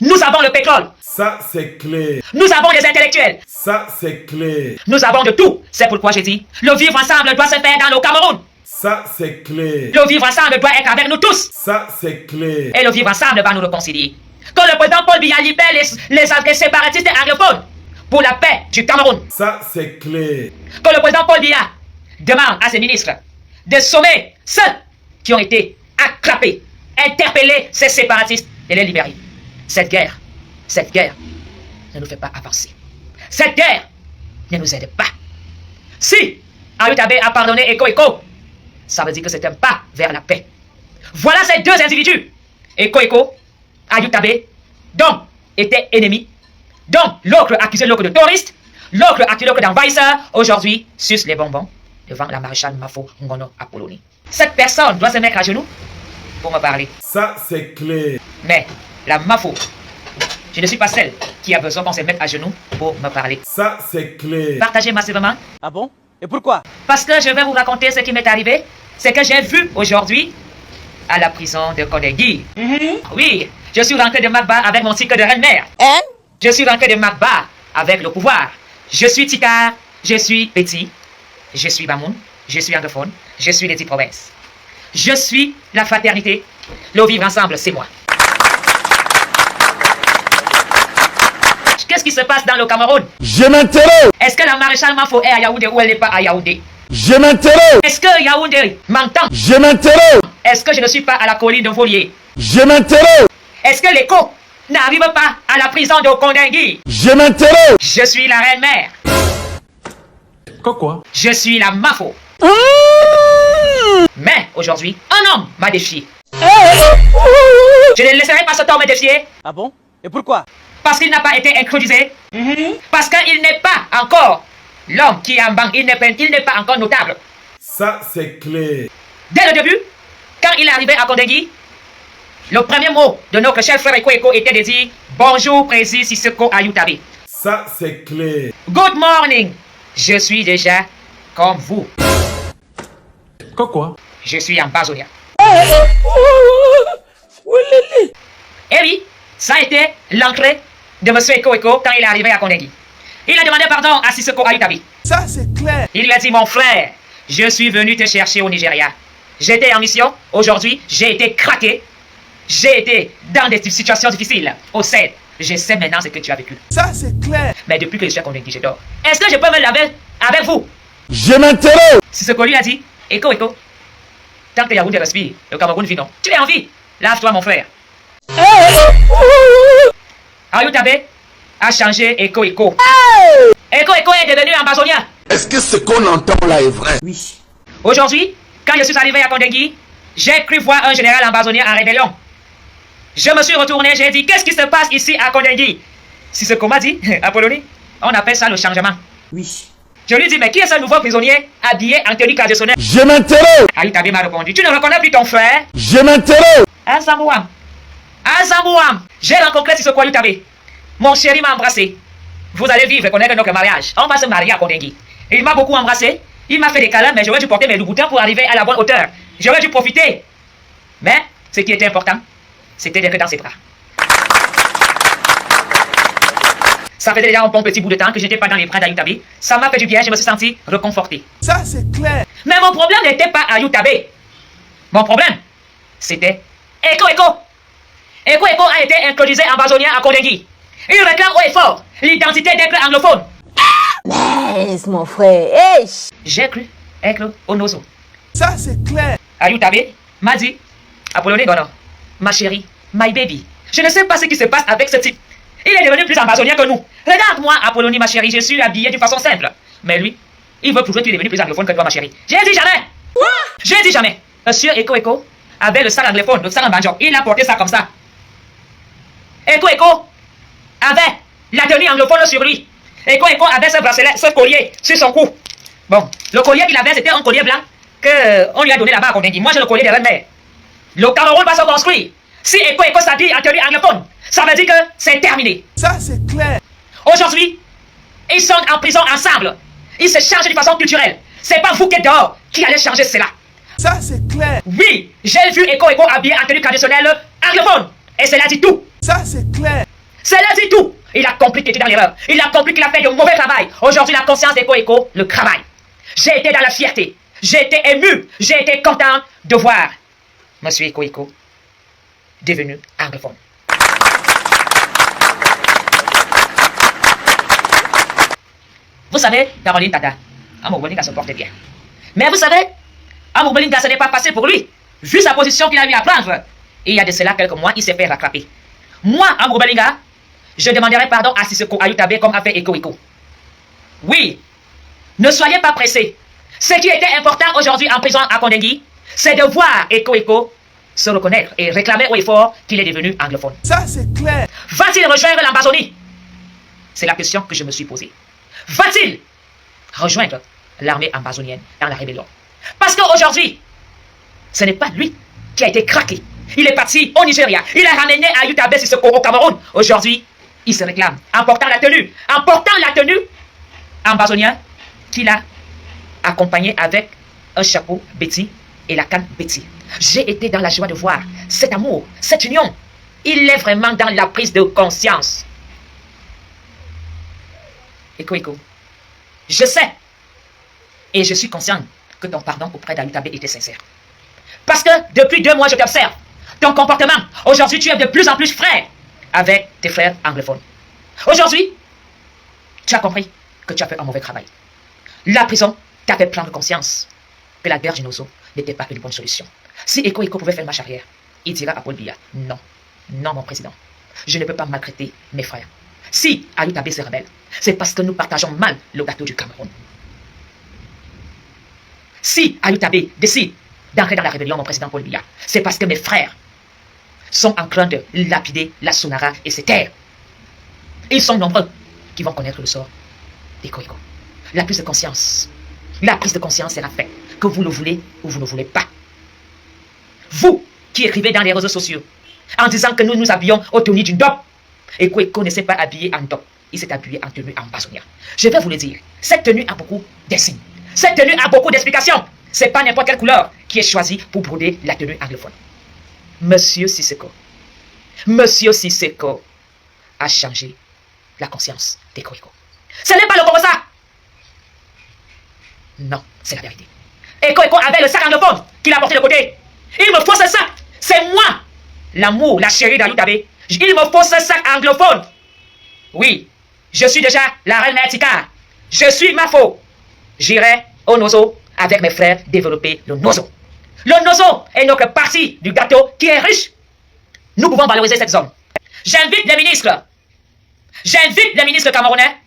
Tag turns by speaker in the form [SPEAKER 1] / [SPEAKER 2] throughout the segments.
[SPEAKER 1] Nous avons le pétrole.
[SPEAKER 2] Ça, c'est clair.
[SPEAKER 1] Nous avons les intellectuels.
[SPEAKER 2] Ça, c'est clair.
[SPEAKER 1] Nous avons de tout. C'est pourquoi j'ai dit, le vivre ensemble doit se faire dans le Cameroun.
[SPEAKER 2] Ça, c'est clair.
[SPEAKER 1] Le vivre ensemble doit être avec nous tous.
[SPEAKER 2] Ça, c'est clair.
[SPEAKER 1] Et le vivre ensemble va nous réconcilier. Quand le président Paul Biya libère les séparatistes et anglophones pour la paix du Cameroun.
[SPEAKER 2] Ça, c'est clair.
[SPEAKER 1] Quand le président Paul Biya demande à ses ministres de sommer ceux qui ont été attrapés, interpeller ces séparatistes et les libérer. Cette guerre ne nous fait pas avancer. Cette guerre ne nous aide pas. Si Ayou Tabé a pardonné Eko, ça veut dire que c'est un pas vers la paix. Voilà ces deux individus. Eko, Ayou Tabé, dont étaient ennemis, dont l'autre accusait l'autre de touriste, l'autre accusait l'autre d'envahisseur, aujourd'hui suce les bonbons devant la maréchale Mafo Ngono Apoloni. Cette personne doit se mettre à genoux pour me parler.
[SPEAKER 2] Ça, c'est clair.
[SPEAKER 1] Mais la Mafo, je ne suis pas celle qui a besoin qu'on se mette à genoux pour me parler.
[SPEAKER 2] Ça, c'est clair.
[SPEAKER 1] Partagez massivement.
[SPEAKER 3] Ah bon? Et pourquoi?
[SPEAKER 1] Parce que je vais vous raconter ce qui m'est arrivé. C'est que j'ai vu aujourd'hui à la prison de Kondengui. Oui, je suis rentré de Magba avec mon ticket de reine-mère.
[SPEAKER 3] Hein?
[SPEAKER 1] Je suis rentré de Magba avec le pouvoir. Je suis Tikar, je suis Petit, je suis Bamoun, je suis anglophone, je suis des 10 provinces. Je suis la fraternité. Le vivre ensemble, c'est moi. Qu'est-ce qui se passe dans le Cameroun?
[SPEAKER 2] Je m'interroge.
[SPEAKER 1] Est-ce que la maréchale Mafo est à Yaoundé ou elle n'est pas à Yaoundé?
[SPEAKER 2] Je m'interroge.
[SPEAKER 1] Est-ce que Yaoundé m'entend?
[SPEAKER 2] Je m'interroge.
[SPEAKER 1] Est-ce que je ne suis pas à la colline de Volier?
[SPEAKER 2] Je m'interroge.
[SPEAKER 1] Est-ce que l'écho n'arrive pas à la prison de Kondengui?
[SPEAKER 2] Je m'interroge.
[SPEAKER 1] Je suis la reine-mère.
[SPEAKER 2] Quoi?
[SPEAKER 1] Je suis la Mafo. Mais aujourd'hui, un homme m'a défié. Je ne laisserai pas cet homme me défier.
[SPEAKER 3] Ah bon? Et pourquoi?
[SPEAKER 1] Parce qu'il n'a pas été intronisé. Parce qu'il n'est pas encore l'homme qui est en banque. Il n'est pas encore notable.
[SPEAKER 2] Ça, c'est clair.
[SPEAKER 1] Dès le début, quand il est arrivé à Kondengui, le premier mot de notre cher frère Eko était de dire bonjour, président Sissoko Ayou Tabé.
[SPEAKER 2] Ça, c'est clair.
[SPEAKER 1] Good morning. Je suis déjà comme vous.
[SPEAKER 2] Quoi?
[SPEAKER 1] Je suis ambazonien. Et oui, ça a été l'entrée de M. Eko quand il est arrivé à Kondengui. Il a demandé pardon à Sissoko Ayou Tabé.
[SPEAKER 2] Ça, c'est clair.
[SPEAKER 1] Il lui a dit, mon frère, je suis venu te chercher au Nigeria. J'étais en mission. Aujourd'hui, j'ai été craqué. J'ai été dans des situations difficiles. Au CED, je sais maintenant ce que tu as vécu.
[SPEAKER 2] Ça, c'est clair.
[SPEAKER 1] Mais depuis que je suis à Kondengui, je dors. Est-ce que je peux me laver avec vous?
[SPEAKER 2] Je m'interroge.
[SPEAKER 1] Sissoko lui a dit, Eko, tant que Yaoundé respire, le Cameroun vit non. Tu es en vie. Lave-toi, mon frère. Ayou Tabé a changé Eko. Eko est devenu ambazonien.
[SPEAKER 4] Est-ce que ce qu'on entend là est vrai?
[SPEAKER 3] Oui.
[SPEAKER 1] Aujourd'hui, quand je suis arrivé à Kondengui, j'ai cru voir un général ambazonien en rébellion. Je me suis retourné, j'ai dit, qu'est-ce qui se passe ici à Kondengui? Si ce qu'on m'a dit, Apollonie, on appelle ça le changement.
[SPEAKER 3] Oui.
[SPEAKER 1] Je lui dis, mais qui est ce nouveau prisonnier habillé en tenue traditionnelle?
[SPEAKER 2] Je m'interroge.
[SPEAKER 1] Ayou Tabé m'a répondu, tu ne reconnais plus ton frère?
[SPEAKER 2] Je m'interroge.
[SPEAKER 1] Azambouam. J'ai rencontré Sissoko Ayou Tabé. Mon chéri m'a embrassé. Vous allez vivre et connaître notre mariage. On va se marier à Kondengui. Il m'a beaucoup embrassé. Il m'a fait des câlins, mais j'aurais dû porter mes loups-boutins pour arriver à la bonne hauteur. J'aurais dû profiter. Mais ce qui était important, c'était d'être dans ses bras. Ça faisait déjà un bon petit bout de temps que je n'étais pas dans les bras d'Ayou Tabé. Ça m'a fait du bien, je me suis senti reconforté.
[SPEAKER 2] Ça, c'est clair.
[SPEAKER 1] Mais mon problème n'était pas Ayou Tabé. Mon problème, c'était Eko. Eko a été introduit ambazonien à Kondengui. Il réclame haut et fort l'identité d'être anglophone.
[SPEAKER 5] Laisse mon frère. Hey.
[SPEAKER 1] J'ai cru être Onozo.
[SPEAKER 2] Ça, c'est clair.
[SPEAKER 1] Ayou Tabé m'a dit, Apollonie Gono, ma chérie, my baby, je ne sais pas ce qui se passe avec ce type. Il est devenu plus ambazonien que nous. Regarde-moi, Apollonie, ma chérie, je suis habillée d'une façon simple. Mais lui, il veut prouver qu'il est devenu plus anglophone que toi, ma chérie. J'ai dit jamais. J'ai dit jamais. Monsieur Eko avait le sang anglophone, le sang banjo. Il a porté ça comme ça. Eko avait la tenue anglophone sur lui. Eko avait ce bracelet, ce collier sur son cou. Bon, le collier qu'il avait, c'était un collier blanc qu'on lui a donné là-bas à Kondengui. Moi, j'ai le collier de reine-mère. Le Cameroun va se construire. Si Eko s'habille en tenue anglophone, ça veut dire que c'est terminé.
[SPEAKER 2] Ça, c'est clair.
[SPEAKER 1] Aujourd'hui, ils sont en prison ensemble. Ils se changent de façon culturelle. C'est pas vous qui êtes dehors qui allez changer cela.
[SPEAKER 2] Ça, c'est clair.
[SPEAKER 1] Oui, j'ai vu Eko habillé en tenue traditionnelle anglophone. Et cela dit tout.
[SPEAKER 2] Ça, c'est clair.
[SPEAKER 1] C'est là dit tout. Il a compris qu'il était dans l'erreur. Il a compris qu'il a fait de mauvais travail. Aujourd'hui, la conscience d'Eko le travail. J'ai été dans la fierté. J'ai été ému. J'ai été content de voir Monsieur Eko devenu anglophone. Vous savez, Caroline Tata, Amour Bolinga se portait bien. Mais vous savez, Amour Bolinga, ce n'est pas facile pour lui. Vu sa position qu'il a eu à prendre. Et il y a de cela quelques mois, il s'est fait rattraper. Moi, Amour Bolinga, je demanderai pardon à Sissoko Ayutabe comme a fait Eko. Oui, ne soyez pas pressés. Ce qui était important aujourd'hui en prison à Kondengui, c'est de voir Eko se reconnaître et réclamer haut et fort qu'il est devenu anglophone.
[SPEAKER 2] Ça, c'est clair.
[SPEAKER 1] Va-t-il rejoindre l'Amazonie? C'est la question que je me suis posée. Va-t-il rejoindre l'armée amazonienne dans la rébellion? Parce qu'aujourd'hui, ce n'est pas lui qui a été craqué. Il est parti au Nigeria. Il a ramené Ayutabe Sissoko au Cameroun. Aujourd'hui, il se réclame en portant la tenue amazonien qu'il a accompagné avec un chapeau Betty et la canne Betty. J'ai été dans la joie de voir cet amour, cette union. Il est vraiment dans la prise de conscience. Eko, je sais et je suis conscient que ton pardon auprès d'Ayutabe était sincère. Parce que depuis 2 mois, je t'observe. Ton comportement, aujourd'hui, tu es de plus en plus frère avec tes frères anglophones. Aujourd'hui, tu as compris que tu as fait un mauvais travail. La prison t'a fait prendre conscience que la guerre du Nozo n'était pas une bonne solution. Si Eko pouvait faire marche arrière, il dira à Paul Biya, non, non mon président, je ne peux pas maltraiter mes frères. Si Ayutabe se rebelle, c'est parce que nous partageons mal le gâteau du Cameroun. Si Ayutabe décide d'entrer dans la rébellion, mon président Paul Biya, c'est parce que mes frères sont en train de lapider la Sonara et ses terres. Ils sont nombreux qui vont connaître le sort d'Eko. La prise de conscience sera faite, que vous le voulez ou vous ne voulez pas. Vous qui écrivez dans les réseaux sociaux en disant que nous nous habillons aux tenues d'une dope, Eko ne s'est pas habillé en dope, il s'est habillé en tenue amazonienne. Je vais vous le dire, cette tenue a beaucoup d'insignes, cette tenue a beaucoup d'explications. C'est pas n'importe quelle couleur qui est choisie pour broder la tenue anglophone. Monsieur Sissoko a changé la conscience d'Eko. Ce n'est pas le Congo ça. Non, c'est la vérité. Eko avait le sac anglophone qu'il a porté de côté. Il me faut ce sac. C'est moi, l'amour, la chérie d'Ayutabe. Il me faut ce sac anglophone. Oui, je suis déjà la reine Mertika. Je suis Mafo. J'irai au Nozo avec mes frères développer le Nozo. Le Nozo est notre partie du gâteau qui est riche. Nous pouvons valoriser cette zone. J'invite les ministres camerounais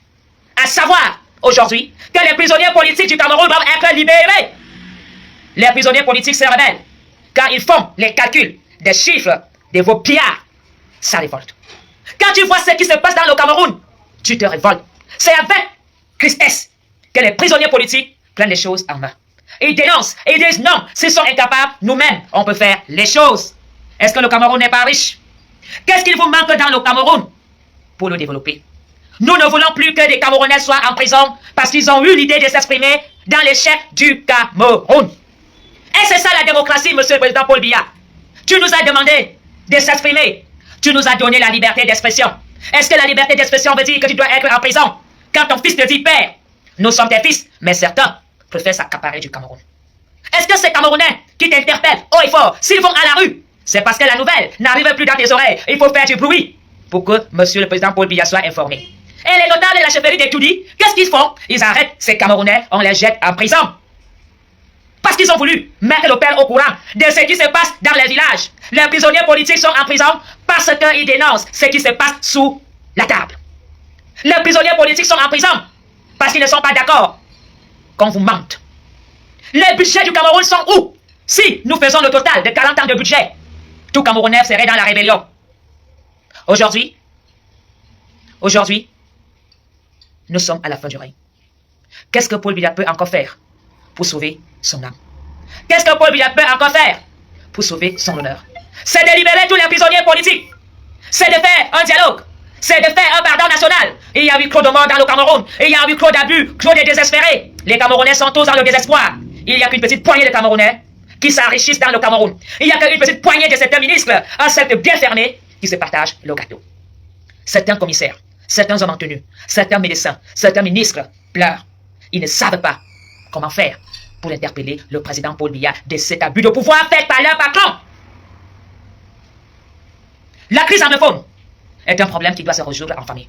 [SPEAKER 1] à savoir aujourd'hui que les prisonniers politiques du Cameroun doivent être libérés. Les prisonniers politiques se rebellent quand ils font les calculs des chiffres de vos pillards. Ça révolte. Quand tu vois ce qui se passe dans le Cameroun, tu te révoltes. C'est avec tristesse que les prisonniers politiques prennent les choses en main. Ils dénoncent et ils disent non, s'ils sont incapables, nous-mêmes, on peut faire les choses. Est-ce que le Cameroun n'est pas riche? Qu'est-ce qu'il vous manque dans le Cameroun pour le développer? Nous ne voulons plus que des Camerounais soient en prison parce qu'ils ont eu l'idée de s'exprimer dans l'échec du Cameroun. Et c'est ça la démocratie, monsieur le président Paul Biya. Tu nous as demandé de s'exprimer. Tu nous as donné la liberté d'expression. Est-ce que la liberté d'expression veut dire que tu dois être en prison? Quand ton fils te dit père, nous sommes tes fils, mais certains préfèrent s'accaparer du Cameroun. Est-ce que ces Camerounais qui t'interpellent haut et fort, s'ils vont à la rue, c'est parce que la nouvelle n'arrive plus dans tes oreilles. Il faut faire du bruit pour que monsieur le président Paul Biya soit informé. Et les notables de la chefferie de Toudi, qu'est-ce qu'ils font? Ils arrêtent ces Camerounais, on les jette en prison. Parce qu'ils ont voulu mettre le père au courant de ce qui se passe dans les villages. Les prisonniers politiques sont en prison parce qu'ils dénoncent ce qui se passe sous la table. Les prisonniers politiques sont en prison parce qu'ils ne sont pas d'accord qu'on vous mente. Les budgets du Cameroun sont où? Si nous faisons le total de 40 ans de budget, tout Camerounais serait dans la rébellion. Aujourd'hui, nous sommes à la fin du règne. Qu'est-ce que Paul Biya peut encore faire pour sauver son âme? Qu'est-ce que Paul Biya peut encore faire pour sauver son honneur? C'est de libérer tous les prisonniers politiques. C'est de faire un dialogue. C'est de faire un pardon national. Il y a eu trop de morts dans le Cameroun. Il y a eu trop d'abus, trop de désespérés. Les Camerounais sont tous dans le désespoir. Il n'y a qu'une petite poignée de Camerounais qui s'enrichissent dans le Cameroun. Il n'y a qu'une petite poignée de certains ministres, un cercle bien fermé, qui se partagent le gâteau. certains commissaires, certains hommes en tenue, certains médecins, certains ministres pleurent. Ils ne savent pas comment faire pour interpeller le président Paul Biya de cet abus de pouvoir fait par leur patron. La crise arméphone est un problème qui doit se résoudre en famille.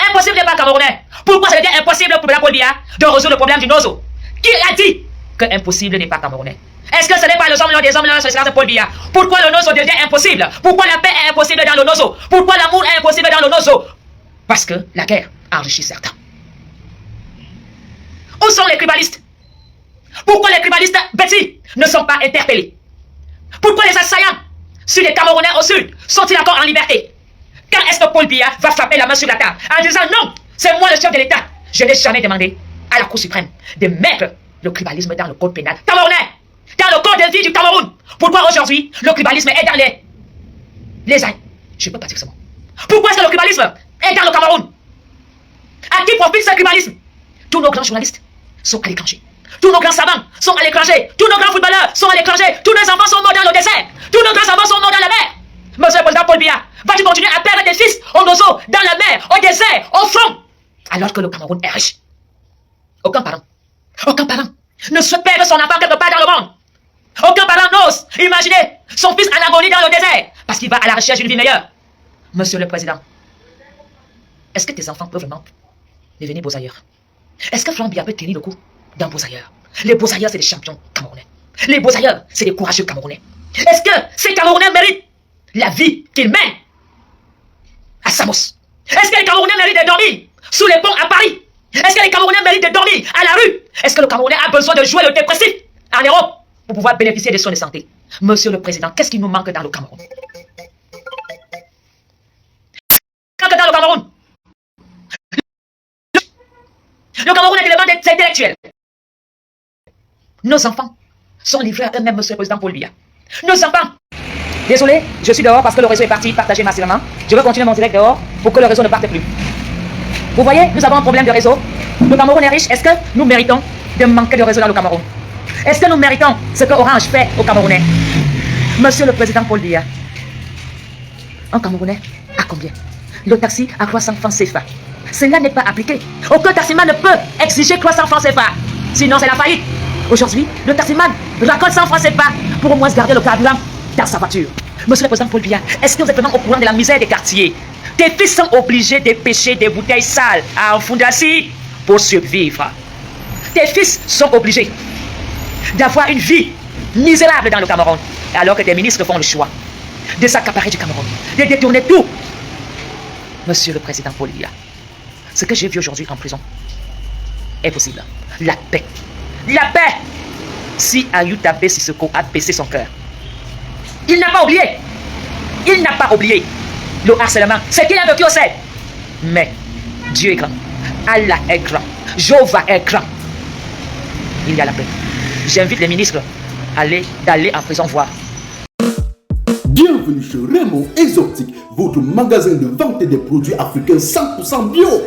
[SPEAKER 1] Impossible n'est pas camerounais. Pourquoi ça devient impossible pour Paul Biya de résoudre le problème du Nozo? Qui a dit que impossible n'est pas camerounais? Est-ce que ce n'est pas les hommes des hommes de Paul Biya? Pourquoi le Nozo devient impossible? Pourquoi la paix est impossible dans le Nozo? Pourquoi l'amour est impossible dans le Nozo? Parce que la guerre enrichit certains. Où sont les tribalistes? Pourquoi les tribalistes bêtis ne sont pas interpellés? Pourquoi les assaillants sur les Camerounais au sud sont-ils encore en liberté? Quand est-ce que Paul Biya va frapper la main sur la table en disant non, c'est moi le chef de l'État? Je n'ai jamais demandé à la Cour suprême de mettre le tribalisme dans le code pénal camerounais, dans le code de vie du Cameroun. Pourquoi aujourd'hui le tribalisme est dans les ailes? Je ne peux pas dire ce mot. Pourquoi est-ce que le tribalisme est dans le Cameroun? À qui profite ce tribalisme? Tous nos grands journalistes sont à l'étranger. Tous nos grands savants sont à l'étranger. Tous nos grands footballeurs sont à l'étranger. Tous nos enfants sont morts dans le désert. Tous nos grands savants sont morts dans la mer. Monsieur le président Paul Biya, vas-tu continuer à perdre tes fils au Nozo, dans la mer, au désert, au front, alors que le Cameroun est riche? Aucun parent ne souhaite perdre son enfant quelque part dans le monde. Aucun parent n'ose imaginer son fils en agonie dans le désert parce qu'il va à la recherche d'une vie meilleure. Monsieur le président, est-ce que tes enfants peuvent vraiment devenir beaux ailleurs? Est-ce que Franck Biya peut tenir le coup d'un beaux ailleurs? Les beaux ailleurs, c'est des champions camerounais. Les beaux ailleurs, c'est des courageux camerounais. Est-ce que ces Camerounais méritent la vie qu'ils mènent à Samos? Est-ce que les Camerounais méritent de dormir sous les ponts à Paris? Est-ce que les Camerounais méritent de dormir à la rue? Est-ce que le Camerounais a besoin de jouer le dépressif en Europe pour pouvoir bénéficier des soins de santé? Monsieur le Président, qu'est-ce qui nous manque dans le Cameroun? Dans le Cameroun, le Cameroun est l'élément des intellectuels. Nos enfants sont livrés à eux-mêmes, monsieur le président Paul Biya. Nos enfants. Désolé, je suis dehors parce que le réseau est parti partager massivement. Je vais continuer mon direct dehors pour que le réseau ne parte plus. Vous voyez, nous avons un problème de réseau. Le Cameroun est riche. Est-ce que nous méritons de manquer de réseau dans le Cameroun? Est-ce que nous méritons ce que Orange fait aux Camerounais? Monsieur le président Paul Biya, un Camerounais à combien? Le taxi à 300 francs CFA. Cela n'est pas appliqué. Aucun taximan ne peut exiger 300 francs CFA. Sinon, c'est la faillite. Aujourd'hui, le taximan raconte 100 francs CFA pour au moins garder le carburant dans sa voiture. Monsieur le président Paul Biya, est-ce que vous êtes vraiment au courant de la misère des quartiers? Tes fils sont obligés de pêcher des bouteilles sales à Fondassi pour survivre. Tes fils sont obligés d'avoir une vie misérable dans le Cameroun, alors que tes ministres font le choix de s'accaparer du Cameroun, de détourner tout. Monsieur le président Paul Biya, ce que j'ai vu aujourd'hui en prison est possible. La paix. La paix! Si Ayoutabé Sissoko a baissé son cœur, il n'a pas oublié. Il n'a pas oublié le harcèlement. C'est qu'il a vécu au ciel. Mais Dieu est grand. Allah est grand. Jéhovah est grand. Il y a la paix. J'invite les ministres d'aller en prison voir.
[SPEAKER 4] Bienvenue chez Raymond Exotique, votre magasin de vente des produits africains 100% bio.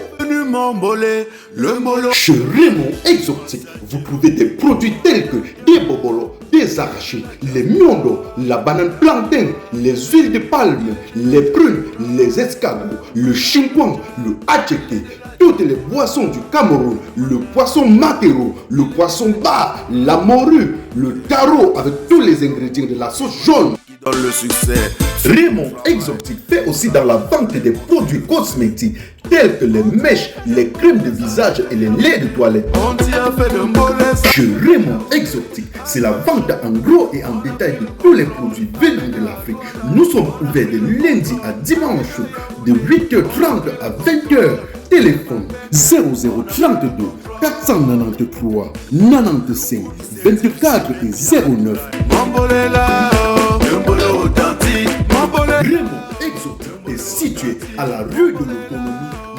[SPEAKER 4] Chez Raymond Exotique, vous trouvez des produits tels que des bobolos, des arachides, les miondo, la banane plantain, les huiles de palme, les prunes, les escargots, le chinkwan, le attiéké, toutes les boissons du Cameroun, le poisson maquereau, le poisson bar, la morue, le taro avec tous les ingrédients de la sauce jaune.
[SPEAKER 2] Dans le succès.
[SPEAKER 4] Raymond Exotique fait aussi dans la vente des produits cosmétiques tels que les mèches, les crèmes de visage et les laits de toilette.
[SPEAKER 2] On t'y a fait de molles.
[SPEAKER 4] Chez Raymond Exotique, c'est la vente en gros et en détail de tous les produits venant de l'Afrique. Nous sommes ouverts de lundi à dimanche de 8h30 à 20h. Téléphone 0032 493 95 24 et 09. Raymond Exotique est situé à la rue de l'Autonomie,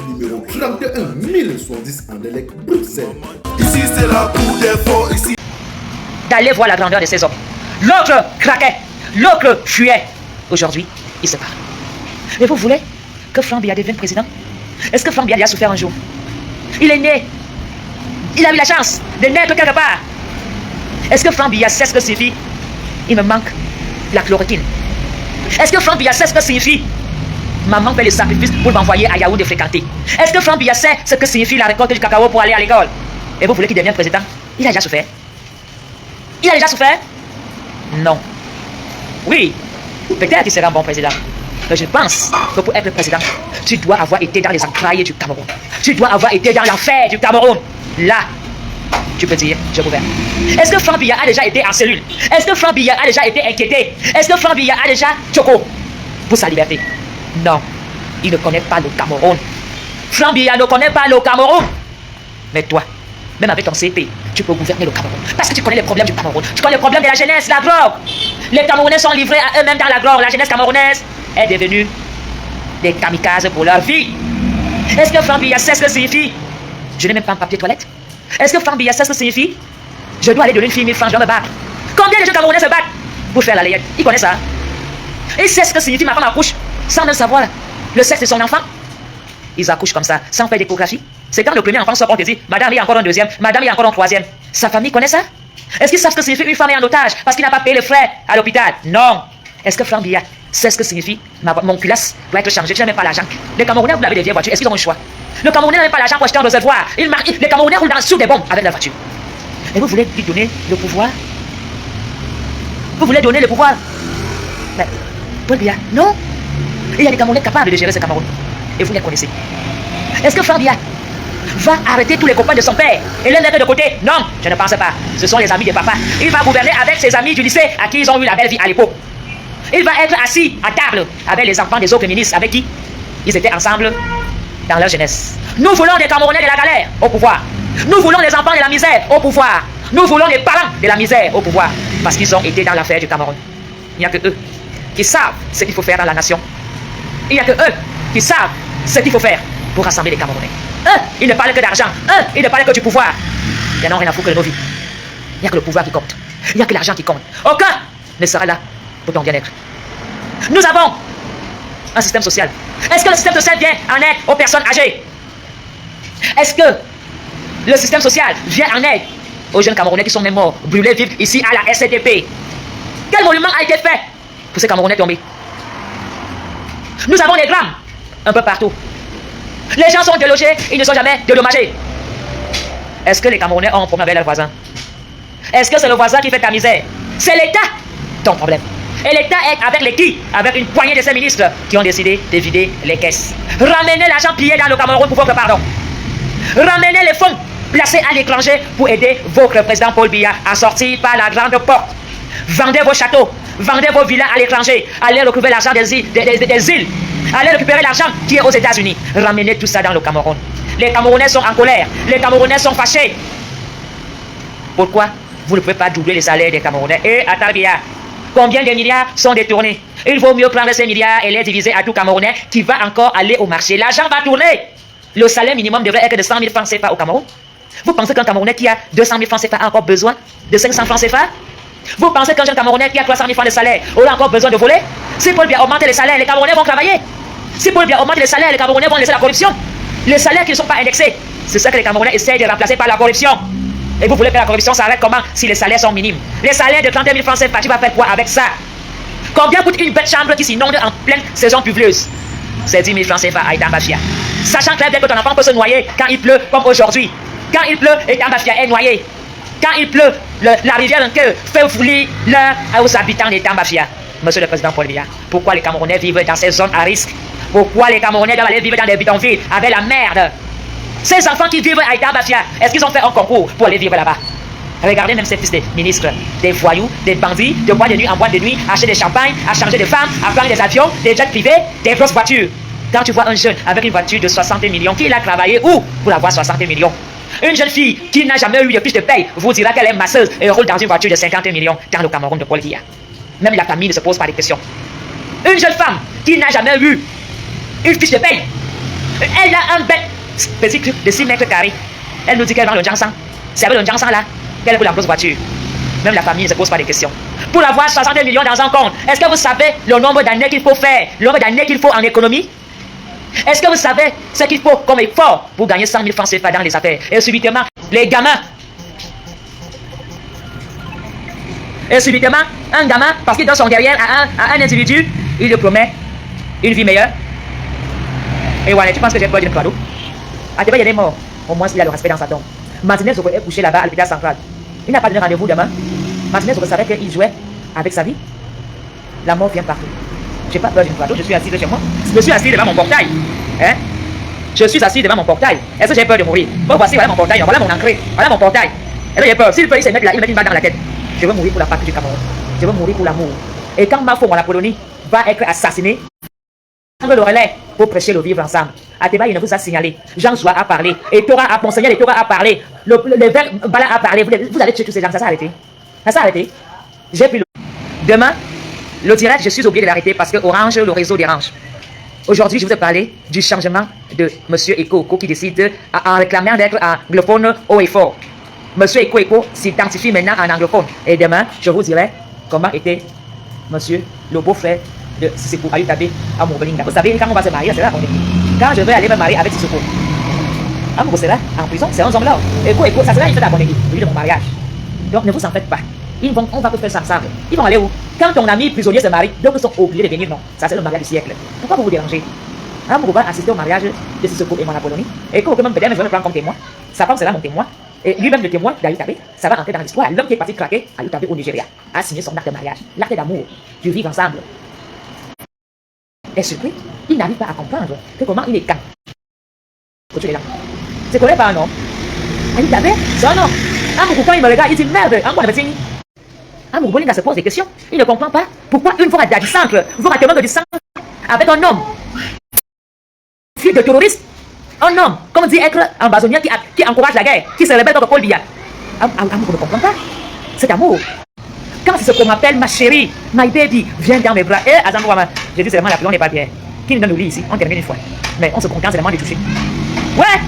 [SPEAKER 4] numéro 31 1110 Anderlecht, Bruxelles.
[SPEAKER 2] Ici c'est la cour des forts. Ici.
[SPEAKER 1] D'aller voir la grandeur de ces hommes. L'autre craquait, l'autre fuyait. Aujourd'hui, il se parle. Mais vous voulez que Franck Biya devienne président? Est-ce que Franck Biya a souffert un jour? Il est né. Il a eu la chance de naître quelque part. Est-ce que Franck Biya sait ce que signifie? Il me manque la chloroquine. Est-ce que Franck Biya sait ce que signifie Maman fait les sacrifices pour m'envoyer à Yaoundé fréquenter. Est-ce que Franck Biya sait ce que signifie la récolte du cacao pour aller à l'école? Et vous voulez qu'il devienne président? Il a déjà souffert. Il a déjà souffert? Non. Oui, peut-être qu'il sera un bon président. Mais je pense que pour être président, tu dois avoir été dans les entrailles du Cameroun. Tu dois avoir été dans l'enfer du Cameroun. Là, tu peux dire, je gouverne. Est-ce que Franck Biya a déjà été en cellule? Est-ce que Franck Biya a déjà été inquiété? Est-ce que Franck Biya a déjà choco pour sa liberté? Non, il ne connaît pas le Cameroun. Franck Biya ne connaît pas le Cameroun. Mais toi, même avec ton CP, tu peux gouverner le Cameroun. Parce que tu connais les problèmes du Cameroun. Tu connais les problèmes de la jeunesse, la drogue. Les Camerounais sont livrés à eux-mêmes dans la drogue. La jeunesse camerounaise est devenue des kamikazes pour leur vie. Est-ce que Franck Biya sait ce que signifie? Je n'ai même pas un papier toilette. Est-ce que Franck Biya sait ce que signifie? Je dois aller donner une fille 1000 francs, je dois me battre. Combien de gens camerounais se battent pour faire la layette? Il connaît ça. Il sait ce que signifie ma femme accouche, sans même savoir le sexe de son enfant. Ils accouchent comme ça, sans faire d'échographie. C'est quand le premier enfant sort qu'on te dit, madame, il y a encore un deuxième, madame, il y a encore un troisième. Sa famille connaît ça? Est-ce qu'ils savent ce que signifie une femme est en otage parce qu'il n'a pas payé les frais à l'hôpital? Non. Est-ce que Franck Biya sait ce que signifie mon culasse doit être changé? Tu n'as même pas l'argent. Les Camerounais, vous avez des vieilles voitures, est-ce qu'ils ont un choix? Le Camerounais n'a même pas l'argent pour acheter un réservoir. Les Camerounais roulent sous des bombes avec la voiture. Et vous voulez lui donner le pouvoir? Vous voulez donner le pouvoir? Mais, Paul Biya, non. Il y a des Camerounais capables de gérer ce Cameroun. Et vous les connaissez. Est-ce que Franck Biya va arrêter tous les copains de son père et les mettre de côté? Non, je ne pense pas. Ce sont les amis de papa. Il va gouverner avec ses amis du lycée à qui ils ont eu la belle vie à l'époque. Il va être assis à table avec les enfants des autres ministres avec qui ils étaient ensemble dans leur jeunesse. Nous voulons des Camerounais de la galère au pouvoir. Nous voulons les enfants de la misère au pouvoir. Nous voulons les parents de la misère au pouvoir. Parce qu'ils ont été dans l'affaire du Cameroun. Il n'y a que eux qui savent ce qu'il faut faire dans la nation. Il n'y a que eux qui savent ce qu'il faut faire pour rassembler les Camerounais. Eux, ils ne parlent que d'argent. Eux, ils ne parlent que du pouvoir. Ils n'en ont rien à foutre de nos vies. Il n'y a que le pouvoir qui compte. Il n'y a que l'argent qui compte. Aucun ne sera là pour ton bien-être. Nous avons un système social. Est-ce que le système social vient en aide aux personnes âgées? Est-ce que le système social vient en aide aux jeunes Camerounais qui sont même morts, brûlés vifs ici à la SCDP? Quel monument a été fait pour ces Camerounais tombés? Nous avons des drames un peu partout. Les gens sont délogés, ils ne sont jamais dédommagés. Est-ce que les Camerounais ont un problème avec leurs voisins? Est-ce que c'est le voisin qui fait ta misère? C'est l'État ton problème. Et l'État est avec les qui? Avec une poignée de ces ministres qui ont décidé de vider les caisses. Ramenez l'argent pillé dans le Cameroun pour votre pardon. Ramenez les fonds placés à l'étranger pour aider votre président Paul Biya à sortir par la grande porte. Vendez vos châteaux, vendez vos villas à l'étranger, allez récupérer l'argent des îles, allez récupérer l'argent qui est aux États-Unis. Ramenez tout ça dans le Cameroun. Les Camerounais sont en colère, les Camerounais sont fâchés. Pourquoi vous ne pouvez pas doubler les salaires des Camerounais? Et à Biya, combien de milliards sont détournés? Il vaut mieux prendre ces milliards et les diviser à tout Camerounais qui va encore aller au marché. L'argent va tourner. Le salaire minimum devrait être de 100 000 francs CFA au Cameroun. Vous pensez qu'un Camerounais qui a 200 000 francs CFA a encore besoin de 500 francs CFA? Vous pensez qu'un jeune Camerounais qui a 300 000 francs de salaire aura encore besoin de voler? Si Paul Biya augmente les salaires, les Camerounais vont travailler. Si Paul Biya augmente les salaires, les Camerounais vont laisser la corruption. Les salaires qui ne sont pas indexés, c'est ça que les Camerounais essayent de remplacer par la corruption. Et vous voulez que la corruption s'arrête comment si les salaires sont minimes? Les salaires de 30 000 francs CFA, tu vas faire quoi avec ça? Combien coûte une belle chambre qui s'inonde en pleine saison pluvieuse? C'est 10 000 francs CFA à Aïda Bafia. Sachant très bien que ton enfant peut se noyer quand il pleut, comme aujourd'hui. Quand il pleut, Aïda Bafia est noyé. Quand il pleut, la rivière en queue fait fouler aux habitants d'Aïda Bafia. Monsieur le Président Paul Biya, pourquoi les Camerounais vivent dans ces zones à risque? Pourquoi les Camerounais doivent aller vivre dans des bidonvilles avec la merde? Ces enfants qui vivent à Aïda Bafia, est-ce qu'ils ont fait un concours pour aller vivre là-bas? Regardez même ces fils de ministres, des voyous, des bandits, de boîte de nuit en boîte de nuit, acheter des champagnes, à changer de femmes, à prendre des avions, des jets privés, des grosses voitures. Quand tu vois un jeune avec une voiture de 60 millions, qui a travaillé où pour avoir 60 millions? Une jeune fille qui n'a jamais eu de fiche de paye vous dira qu'elle est masseuse et roule dans une voiture de 50 millions dans le Cameroun de Paul Biya. Même la famille ne se pose pas de questions. Une jeune femme qui n'a jamais eu une fiche de paye, elle a un petit truc de 6 mètres carrés. Elle nous dit qu'elle vend le Jansan. C'est avec le Jansan là qu'elle veut la grosse voiture. Même la famille ne se pose pas de questions. Pour avoir 60 millions dans un compte, est-ce que vous savez le nombre d'années qu'il faut faire, le nombre d'années qu'il faut en économie? Est-ce que vous savez ce qu'il faut comme effort pour gagner 100 000 francs CFA dans les affaires? Et subitement, les gamins. Et subitement, un gamin, parce qu'il donne son derrière à un individu, il lui promet une vie meilleure. Et voilà, tu penses que j'ai peur d'une cadeau? Ah, il est mort. Au moins, il a le respect dans sa tombe. Martinez Zogo est couché là-bas à l'hôpital central. Il n'a pas donné rendez-vous demain. Martinez Zogo savait qu'il jouait avec sa vie. La mort vient partout. J'ai pas peur d'une cadeau, je suis assis chez moi. Je suis assis devant mon portail. Hein? Je suis assis devant mon portail. Est-ce que j'ai peur de mourir? Bon, voici, voilà mon portail. Voilà mon entrée. Voilà mon portail. Est-ce que j'ai peur? S'il peut, il se met là, il met une balle dans la tête. Je veux mourir pour la patrie du Cameroun. Je veux mourir pour l'amour. Et quand Mafo, la Polonie, va être assassiné, le relais pour prêcher le vivre ensemble. Ateba, il ne vous a signalé. Jean-Joie a parlé. Et Torah a Monseigneur et Torah a parlé. L'évêque Bala a parlé. Vous allez tuer tous ces gens. Ça s'est arrêté. Ça s'est arrêté. J'ai pris le... Demain, le direct, je suis obligé de l'arrêter parce que Orange, le réseau dérange. Aujourd'hui, je vous ai parlé du changement de M. Eko qui décide, en réclamant d'être anglophone haut et fort. M. Eko s'identifie maintenant en anglophone. Et demain, je vous dirai comment était M. le beau-frère de Sissoko Ayutabe à Mourbelinga. Vous savez, quand on va se marier, c'est là qu'on est. Quand je vais aller me marier avec Sissoko, Amourou sera en prison, c'est un homme là. Eko, ça sera une fête à mon équipe, de mon mariage. Donc ne vous en faites pas. On va faire ça ensemble. Ils vont aller où? Quand ton ami prisonnier se marie, d'autres sont obligés de venir, non. Ça c'est le mariage du siècle. Pourquoi vous vous dérangez? Amourou va assister au mariage de Sissoko et mon Apollonie. Eko, même peut-être, je vais me prendre comme témoin. Sa femme sera mon témoin. Et lui-même le témoin d'Ayutabe, ça va rentrer dans l'histoire. L'homme qui est parti craquer à Ayutabe au Nigeria a signé son acte de mariage, l'acte d'amour, du vivre ensemble. Et surpris, il n'arrive pas à comprendre que comment il est quand. Tu es là. Tu connais pas un nom? Ayutabe, c'est un nom. Amourou, quand il me regarde, il dit merde, en quoi il Amourou Bolinga se pose des questions. Il ne comprend pas pourquoi une fois à du centre, vous ratez du centre avec un homme, fils de terroriste. Un homme, comme dit être un basonnier qui encourage la guerre, qui se rebelle contre Paul Biya. Amour ne comprend pas. C'est amour. Quand c'est ce qu'on m'appelle ma chérie, my baby, viens dans mes bras. Et Azam Ouama, j'ai dit seulement la pluie, on n'est pas bien. Qui nous donne le lit ici? On termine une fois. Mais on se contente seulement de toucher. Ouais!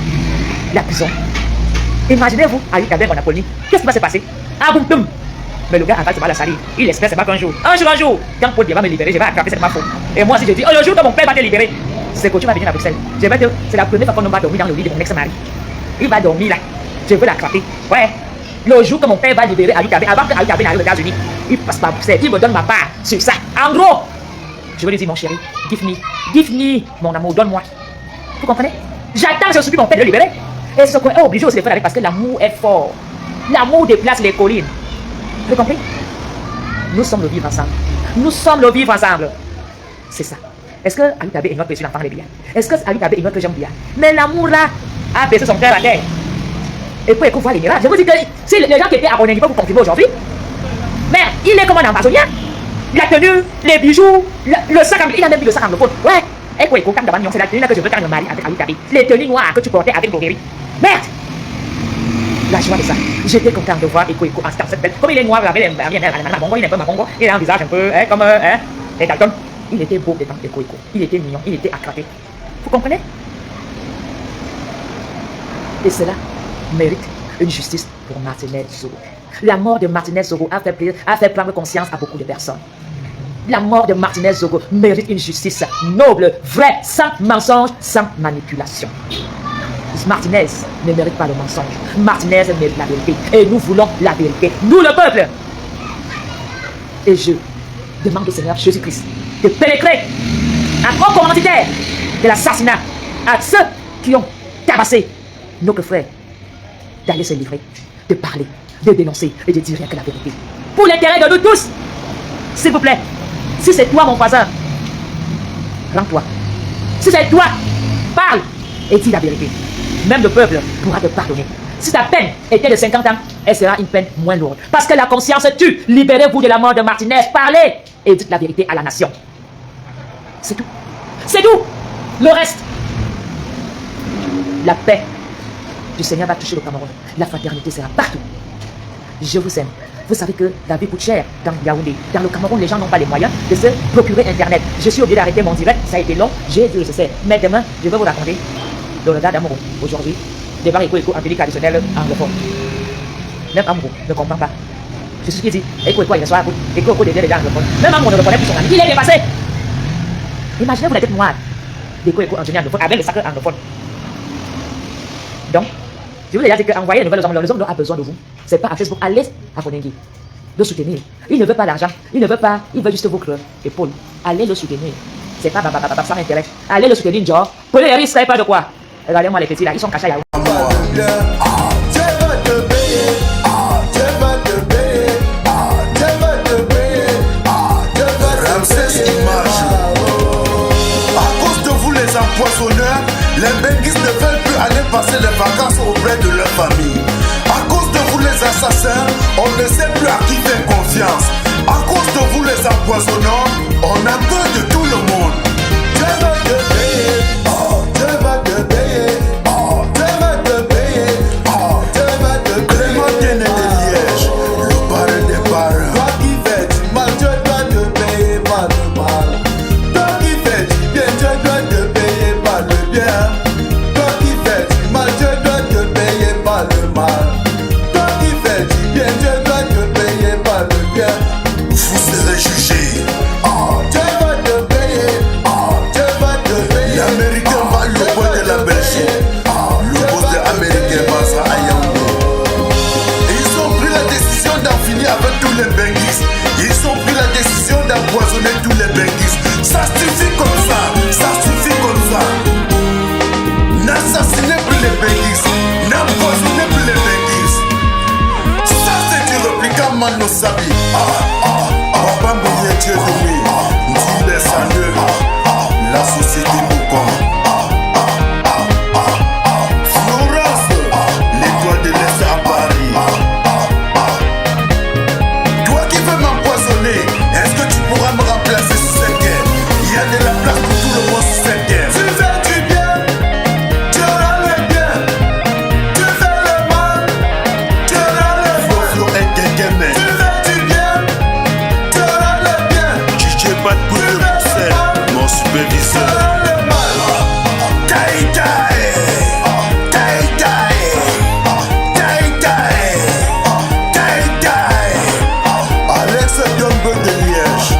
[SPEAKER 1] La prison. Imaginez-vous, Ayutabe en Apollonie. Qu'est-ce qui va se passer? Ah boum boum! Mais le gars avale la salir. Il espère c'est pas qu'un jour. Un jour. Quand Paul Biya va me libérer, je vais attraper cette faux. Et moi, si je dis, oh le jour que mon père va te libérer, c'est que tu vas venir à Bruxelles. C'est la première fois qu'on va dormir dans le lit de mon ex-mari. Il va dormir là. Je veux l'attraper. Ouais. Le jour que mon père va libérer Ayutabe, avant que Ayutabe n'arrive aux États-Unis, il passe par Bruxelles. Il me donne ma part sur ça. En gros, je veux lui dire, mon chéri, give me, mon amour, donne-moi. Vous comprenez? J'attends, je supplie mon père de le libérer. Et ce qu'on est obligé aussi de faire avec parce que l'amour est fort. L'amour déplace les collines. Vous comprenez? Nous sommes le vivre ensemble. Nous sommes le vivre ensemble. C'est ça. Est-ce que Ayutabe ignore que je suis l'enfant de bien? Est-ce que Ayutabe ignore que j'aime bien? Mais l'amour là a baissé son cœur à terre. Et puis écoute, voilà les miracles. Je vous dis que si les gens qui étaient abonnés, ils peuvent vous confirmer aujourd'hui. Mais il est comme un ambassadeur. La tenue, les bijoux, le sac anglophone. Il a même mis le sac anglophone. Ouais. Et puis écoute, c'est la tenue là que je veux quand je me marie avec Ayutabe. Les tenues noires que tu portais avec Gogeri. Merde! La joie de ça. J'étais content de voir Eko en cette belle. Comme il est noir, il est un peu magongo, il a un visage un peu comme les Dalton. Il était beau devant Eko. Il était mignon, il était attrapé. Vous comprenez? Et cela mérite une justice pour Martinez Zogo. La mort de Martinez Zogo a fait prendre conscience à beaucoup de personnes. La mort de Martinez Zogo mérite une justice noble, vraie, sans mensonge, sans manipulation. Martinez ne mérite pas le mensonge. Martinez mérite la vérité. Et nous voulons la vérité. Nous, le peuple. Et je demande au Seigneur Jésus-Christ de pénétrer un grand commanditaire de l'assassinat à ceux qui ont tabassé notre frère, d'aller se livrer, de parler, de dénoncer et de dire rien que la vérité. Pour l'intérêt de nous tous, s'il vous plaît, si c'est toi mon voisin, rends-toi. Si c'est toi, parle et dis la vérité. Même le peuple pourra te pardonner. Si ta peine était de 50 ans, elle sera une peine moins lourde. Parce que la conscience tue. Libérez-vous de la mort de Martinez. Parlez et dites la vérité à la nation. C'est tout. C'est tout. Le reste. La paix du Seigneur va toucher le Cameroun. La fraternité sera partout. Je vous aime. Vous savez que la vie coûte cher dans Yaoundé. Dans le Cameroun, les gens n'ont pas les moyens de se procurer Internet. Je suis obligé d'arrêter mon direct. Ça a été long. J'ai dit, je sais. Mais demain, je vais vous raconter le regard d'Amourou aujourd'hui, devant Eko en public traditionnel anglophone. Même Amourou ne comprend pas. Je suis ce qu'il dit. Eko il reçoit à vous. Eko devient les gens anglophones. Même Amourou ne reconnaît plus son ami. Il est dépassé. Imaginez-vous la tête noire d'Eko ingénieur anglophone avec le sacre anglophone. Donc, je vous ai déjà dit qu'envoyer les nouvelles aux hommes, les hommes ont besoin de vous. C'est pas à Facebook. Allez à Fonengi. Le soutenir. Il ne veut pas l'argent. Il ne veut pas. Il veut juste vos cœurs. Et Paul, allez le soutenir. C'est pas ça m'intéresse. Allez le soutenir, genre. Prenez les risques, pas de quoi. Regardez-moi les petits là, ils sont cachés à Yahoo.
[SPEAKER 2] Empoisonneurs, les benguistes ne veulent plus aller passer les vacances auprès de leur famille. À cause de vous les assassins, on ne sait plus à qui faire confiance. À cause de vous les empoisonnants, on a peur de tout le monde. Dieu va te payer, oh, Dieu va te payer, oh, Dieu va te payer, oh, Dieu va te payer. Clémentine de Liège, le parrain des parrains. Toi qui fais du mal, Dieu doit te payer par le mal. Toi qui fais du bien, Dieu doit te payer par le bien. Toi qui fais du mal, Dieu doit te payer par le mal. Toi qui fais du bien, Dieu doit te payer par le bien. Vous serez jugés. Oh, Dieu va te payer. Oh, Dieu va te payer. L'Américain va le bois de la Belgique. Oh, le boss de l'Américain va ça à Yaoundé. Ils ont pris la décision d'en finir avec tous les benguistes. Ils ont pris la décision d'empoisonner tous les benguistes. Ça suffit comme ça. Ça suffit comme ça. N'assassinez plus les benguistes. N'empoisonnez plus les benguistes. Ça c'est du répliquant Mano Sabi. Papa Mouye Dieu de lui. Dit les saneux. La société nous connaît. Florence, l'étoile de l'Est à Paris. Toi qui veux m'empoisonner, est-ce que tu pourras me remplacer sur cette guerre? Il y a de la place pour tout le monde sur cette guerre. Tu fais du bien, tu auras le bien. Tu fais le mal, tu auras le mal. Flo est Guéguémé. Tu fais du bien, tu auras le bien. DJ Bad Boy de Bruxelles, mon superviseur. Tu auras le mal. Taï taï, taï taï, taï taï, taï taï. Alex Diombe de Liège.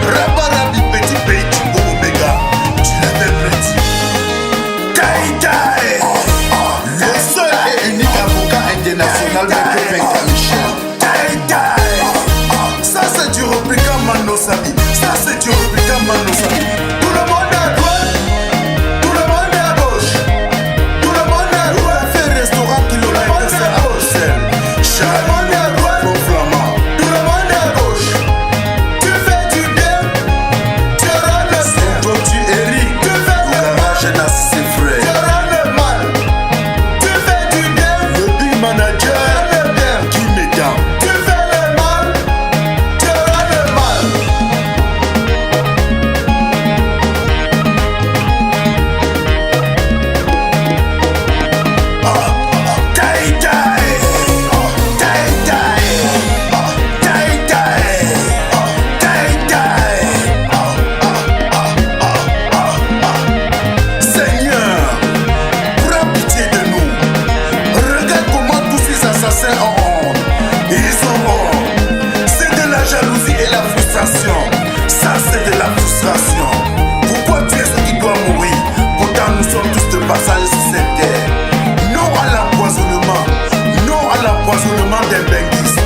[SPEAKER 2] Rabarabi petit pays du Omega. Tu l'avais prédit. Taï taï. Le seul et unique avocat international Maître Benka Michel. Taï taï. Ça c'est du répliquant Mano Sabi. Ça c'est du répliquant Mano Sabi. Tout le monde est à droite. Tout le monde est à gauche. Tout le monde est à droite. Fait restaurant qui l'aurait été fait à Bruxelles. Charles, tout le monde est à droite. Flamand. Tout le monde est à gauche. Tu fais du bien, tu auras le bien. Toi tu Eric, tu fais le mal, c'est frère. Tu auras le mal. Tu fais du bien, le big manager, le bien. Qui m'éteint. Tu fais le mal, tu auras le mal. Taï taï, taï taï, taï taï, taï taï. Seigneur, prends pitié de nous. Regarde comment tous ces assassins ont honte. Ils ont honte. C'est de la jalousie et la frustration. Ça c'est de la frustration. Pourquoi tu es ce qui doit mourir? Pourtant nous sommes tous de passage sur cette terre. Non à l'empoisonnement. Non à l'empoisonnement des benguistes.